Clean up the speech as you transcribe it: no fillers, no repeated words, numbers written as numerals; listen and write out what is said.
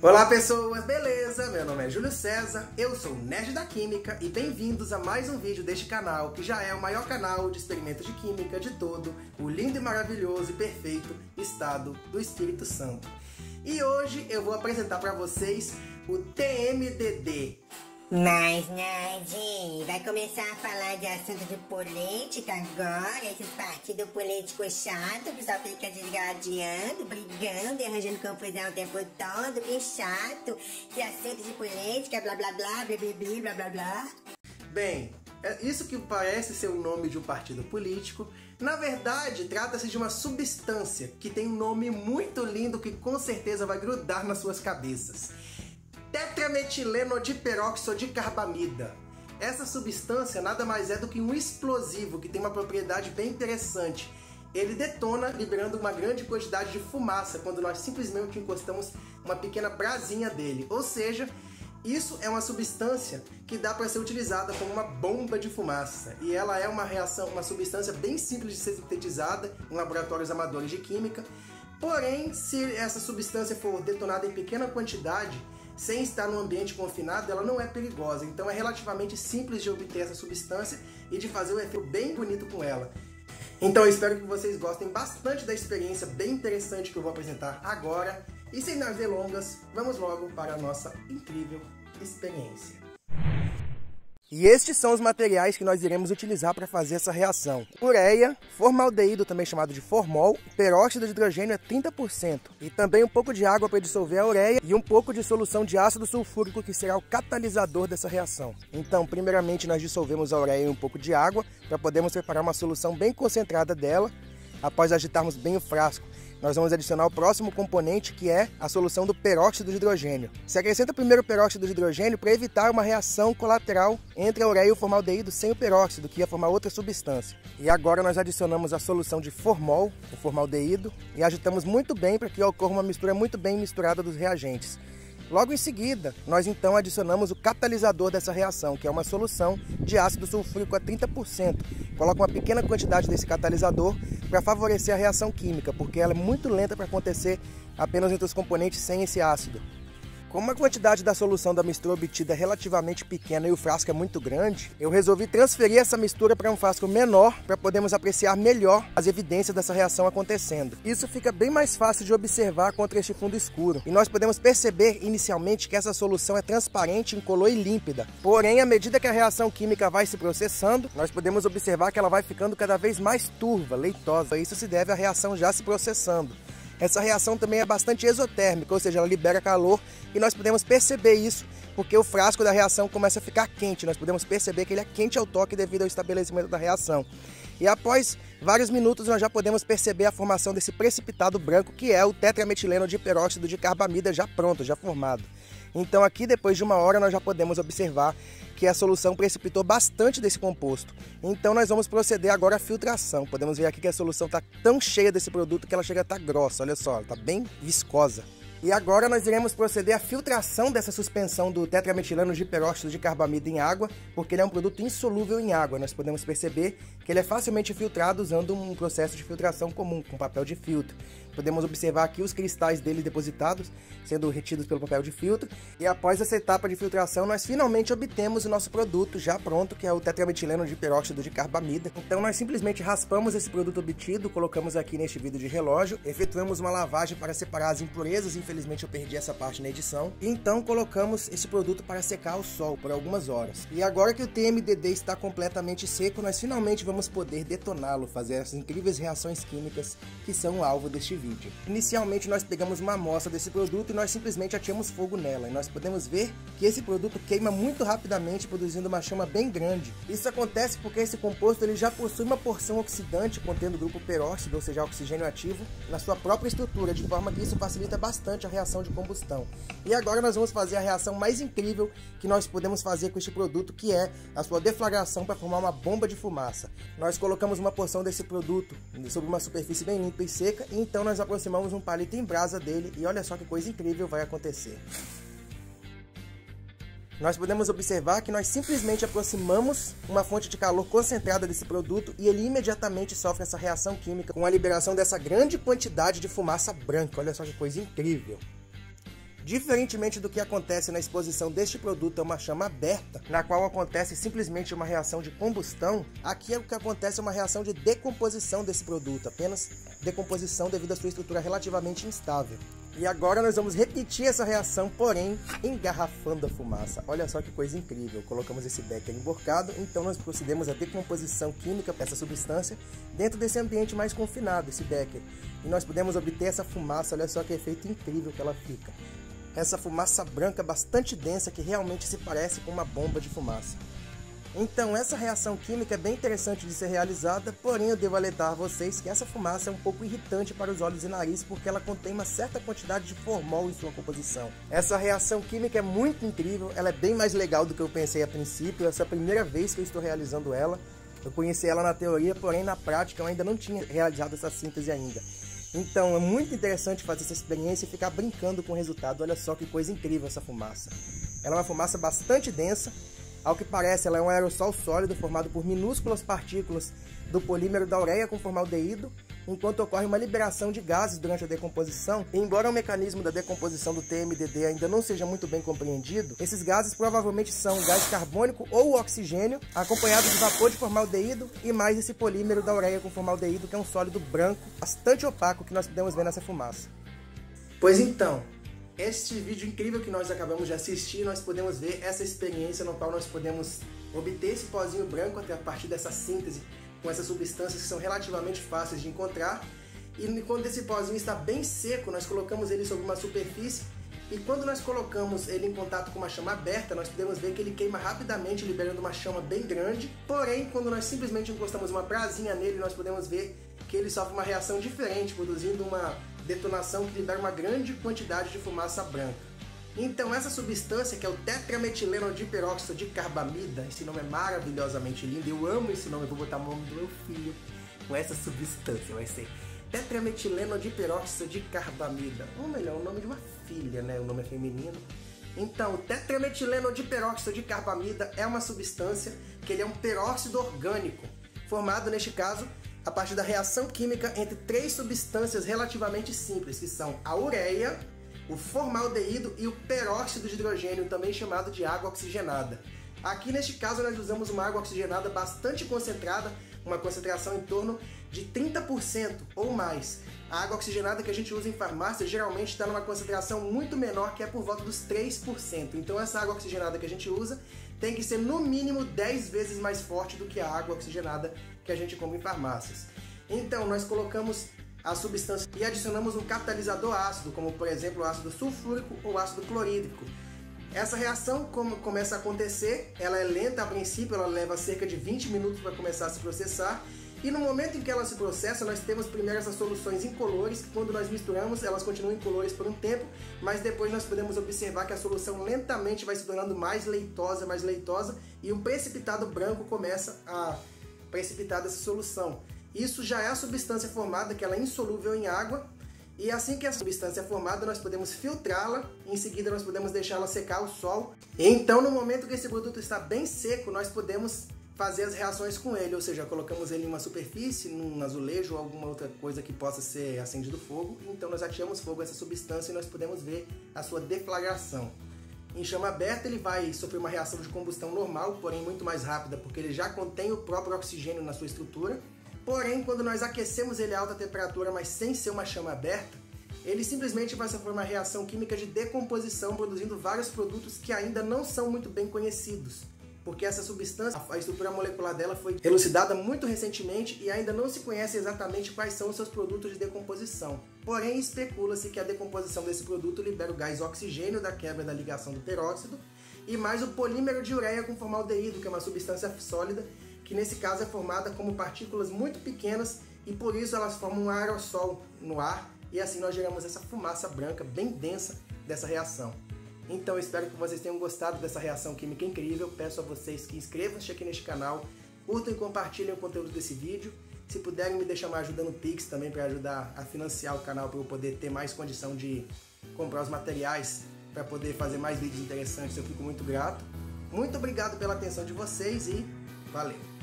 Olá pessoas, beleza? Meu nome é Júlio César, eu sou o Nerd da Química e bem-vindos a mais um vídeo deste canal, que já é o maior canal de experimentos de química de todo o lindo e maravilhoso e perfeito estado do Espírito Santo. E hoje eu vou apresentar para vocês o TMDD. Mas, Nerd, vai começar a falar de assunto de política agora? Esses partidos políticos chatos, o pessoal fica desgradeando, brigando e arranjando confusão o tempo todo, que chato. Que assunto de política, blá blá blá, blá blá blá blá. Bem, isso que parece ser o nome de um partido político, na verdade trata-se de uma substância que tem um nome muito lindo que com certeza vai grudar nas suas cabeças. Tetrametileno diperóxido de carbamida. Essa substância nada mais é do que um explosivo que tem uma propriedade bem interessante. Ele detona, liberando uma grande quantidade de fumaça quando nós simplesmente encostamos uma pequena brasinha dele. Ou seja, isso é uma substância que dá para ser utilizada como uma bomba de fumaça. E ela é uma reação, uma substância bem simples de ser sintetizada em laboratórios amadores de química. Porém, se essa substância for detonada em pequena quantidade, sem estar num ambiente confinado, ela não é perigosa. Então é relativamente simples de obter essa substância e de fazer um efeito bem bonito com ela. Então eu espero que vocês gostem bastante da experiência bem interessante que eu vou apresentar agora. E sem mais delongas, vamos logo para a nossa incrível experiência. E estes são os materiais que nós iremos utilizar para fazer essa reação. Ureia, formaldeído, também chamado de formol, peróxido de hidrogênio é 30%. E também um pouco de água para dissolver a ureia e um pouco de solução de ácido sulfúrico que será o catalisador dessa reação. Então, primeiramente nós dissolvemos a ureia em um pouco de água para podermos preparar uma solução bem concentrada dela. Após agitarmos bem o frasco, nós vamos adicionar o próximo componente, que é a solução do peróxido de hidrogênio. Se acrescenta primeiro o peróxido de hidrogênio para evitar uma reação colateral entre a ureia e o formaldeído sem o peróxido, que ia formar outra substância. E agora nós adicionamos a solução de formol, o formaldeído, e agitamos muito bem para que ocorra uma mistura muito bem misturada dos reagentes. Logo em seguida, nós então adicionamos o catalisador dessa reação, que é uma solução de ácido sulfúrico a 30%. Coloca uma pequena quantidade desse catalisador para favorecer a reação química, porque ela é muito lenta para acontecer apenas entre os componentes sem esse ácido. Como a quantidade da solução da mistura obtida é relativamente pequena e o frasco é muito grande, eu resolvi transferir essa mistura para um frasco menor para podermos apreciar melhor as evidências dessa reação acontecendo. Isso fica bem mais fácil de observar contra este fundo escuro. E nós podemos perceber inicialmente que essa solução é transparente, incolor e límpida. Porém, à medida que a reação química vai se processando, nós podemos observar que ela vai ficando cada vez mais turva, leitosa. Isso se deve à reação já se processando. Essa reação também é bastante exotérmica, ou seja, ela libera calor e nós podemos perceber isso porque o frasco da reação começa a ficar quente. Nós podemos perceber que ele é quente ao toque devido ao estabelecimento da reação. E após vários minutos nós já podemos perceber a formação desse precipitado branco, que é o tetrametileno diperóxido de carbamida já pronto, já formado. Então aqui, depois de uma hora, nós já podemos observar que a solução precipitou bastante desse composto. Então nós vamos proceder agora à filtração. Podemos ver aqui que a solução está tão cheia desse produto que ela chega a estar grossa. Olha só, ela está bem viscosa. E agora nós iremos proceder à filtração dessa suspensão do tetrametileno diperóxido de carbamida em água, porque ele é um produto insolúvel em água. Nós podemos perceber que ele é facilmente filtrado usando um processo de filtração comum, com papel de filtro. Podemos observar aqui os cristais dele depositados, sendo retidos pelo papel de filtro. E após essa etapa de filtração, nós finalmente obtemos o nosso produto já pronto, que é o tetrametileno diperóxido de carbamida. Então nós simplesmente raspamos esse produto obtido, colocamos aqui neste vidro de relógio, efetuamos uma lavagem para separar as impurezas. Infelizmente eu perdi essa parte na edição. E então colocamos esse produto para secar ao sol por algumas horas. E agora que o TMDD está completamente seco, nós finalmente vamos poder detoná-lo, fazer essas incríveis reações químicas que são o alvo deste vídeo. Inicialmente nós pegamos uma amostra desse produto e nós simplesmente ateamos fogo nela. E nós podemos ver que esse produto queima muito rapidamente, produzindo uma chama bem grande. Isso acontece porque esse composto ele já possui uma porção oxidante contendo o grupo peróxido, ou seja, oxigênio ativo, na sua própria estrutura, de forma que isso facilita bastante a reação de combustão. E agora nós vamos fazer a reação mais incrível que nós podemos fazer com este produto, que é a sua deflagração para formar uma bomba de fumaça. Nós colocamos uma porção desse produto sobre uma superfície bem limpa e seca, e então nós aproximamos um palito em brasa dele e olha só que coisa incrível vai acontecer. Nós podemos observar que nós simplesmente aproximamos uma fonte de calor concentrada desse produto e ele imediatamente sofre essa reação química com a liberação dessa grande quantidade de fumaça branca. Olha só que coisa incrível. Diferentemente do que acontece na exposição deste produto a uma chama aberta, na qual acontece simplesmente uma reação de combustão, aqui o que acontece é uma reação de decomposição desse produto, apenas decomposição devido à sua estrutura relativamente instável. E agora nós vamos repetir essa reação, porém engarrafando a fumaça. Olha só que coisa incrível, colocamos esse becker emborcado, então nós procedemos à decomposição química dessa substância dentro desse ambiente mais confinado, esse becker. E nós podemos obter essa fumaça, olha só que efeito incrível que ela fica. Essa fumaça branca bastante densa que realmente se parece com uma bomba de fumaça. Então essa reação química é bem interessante de ser realizada, porém eu devo alertar a vocês que essa fumaça é um pouco irritante para os olhos e nariz porque ela contém uma certa quantidade de formol em sua composição. Essa reação química é muito incrível, ela é bem mais legal do que eu pensei a princípio, essa é a primeira vez que eu estou realizando ela. Eu conheci ela na teoria, porém na prática eu ainda não tinha realizado essa síntese ainda. Então é muito interessante fazer essa experiência e ficar brincando com o resultado. Olha só que coisa incrível essa fumaça. Ela é uma fumaça bastante densa. Ao que parece, ela é um aerossol sólido formado por minúsculas partículas do polímero da ureia com formaldeído, enquanto ocorre uma liberação de gases durante a decomposição. E embora o mecanismo da decomposição do TMDD ainda não seja muito bem compreendido, esses gases provavelmente são o gás carbônico ou o oxigênio, acompanhado de vapor de formaldeído e mais esse polímero da ureia com formaldeído, que é um sólido branco, bastante opaco que nós podemos ver nessa fumaça. Pois então, este vídeo incrível que nós acabamos de assistir, nós podemos ver essa experiência no qual nós podemos obter esse pozinho branco a partir dessa síntese com essas substâncias que são relativamente fáceis de encontrar. E quando esse pozinho está bem seco, nós colocamos ele sobre uma superfície e quando nós colocamos ele em contato com uma chama aberta, nós podemos ver que ele queima rapidamente, liberando uma chama bem grande. Porém, quando nós simplesmente encostamos uma brasinha nele, nós podemos ver que ele sofre uma reação diferente, produzindo uma detonação que libera uma grande quantidade de fumaça branca. Então essa substância, que é o tetrametileno diperóxido de carbamida, esse nome é maravilhosamente lindo, eu amo esse nome, eu vou botar o nome do meu filho com essa substância, vai ser tetrametileno diperóxido de carbamida, ou melhor, o nome de uma filha, né? O nome é feminino. Então, o tetrametileno diperóxido de carbamida é uma substância que ele é um peróxido orgânico, formado neste caso a partir da reação química entre três substâncias relativamente simples, que são a ureia, o formaldeído e o peróxido de hidrogênio, também chamado de água oxigenada. Aqui neste caso nós usamos uma água oxigenada bastante concentrada, uma concentração em torno de 30% ou mais. A água oxigenada que a gente usa em farmácia geralmente está numa concentração muito menor, que é por volta dos 3%. Então essa água oxigenada que a gente usa tem que ser no mínimo 10 vezes mais forte do que a água oxigenada que a gente compra em farmácias. Então nós colocamos a substância e adicionamos um catalisador ácido, como por exemplo o ácido sulfúrico ou ácido clorídrico. Essa reação, como começa a acontecer, ela é lenta a princípio, ela leva cerca de 20 minutos para começar a se processar. E no momento em que ela se processa, nós temos primeiro essas soluções incolores, que quando nós misturamos, elas continuam incolores por um tempo, mas depois nós podemos observar que a solução lentamente vai se tornando mais leitosa, e um precipitado branco começa a precipitar dessa solução. Isso já é a substância formada, que ela é insolúvel em água, e assim que a substância é formada, nós podemos filtrá-la, em seguida nós podemos deixá-la secar ao sol. E então, no momento que esse produto está bem seco, nós podemos fazer as reações com ele, ou seja, colocamos ele em uma superfície, num azulejo ou alguma outra coisa que possa ser acendido fogo, então nós ateamos fogo a essa substância e nós podemos ver a sua deflagração. Em chama aberta ele vai sofrer uma reação de combustão normal, porém muito mais rápida, porque ele já contém o próprio oxigênio na sua estrutura. Porém, quando nós aquecemos ele a alta temperatura, mas sem ser uma chama aberta, ele simplesmente vai sofrer uma reação química de decomposição, produzindo vários produtos que ainda não são muito bem conhecidos. Porque essa substância, a estrutura molecular dela foi elucidada muito recentemente e ainda não se conhece exatamente quais são os seus produtos de decomposição. Porém, especula-se que a decomposição desse produto libera o gás oxigênio da quebra da ligação do peróxido e mais o polímero de ureia com formaldeído, que é uma substância sólida, que nesse caso é formada como partículas muito pequenas e por isso elas formam um aerossol no ar e assim nós geramos essa fumaça branca bem densa dessa reação. Então eu espero que vocês tenham gostado dessa reação química incrível. Peço a vocês que inscrevam-se aqui neste canal, curtam e compartilhem o conteúdo desse vídeo. Se puderem me deixar uma ajuda no Pix também para ajudar a financiar o canal, para eu poder ter mais condição de comprar os materiais para poder fazer mais vídeos interessantes, eu fico muito grato. Muito obrigado pela atenção de vocês e valeu!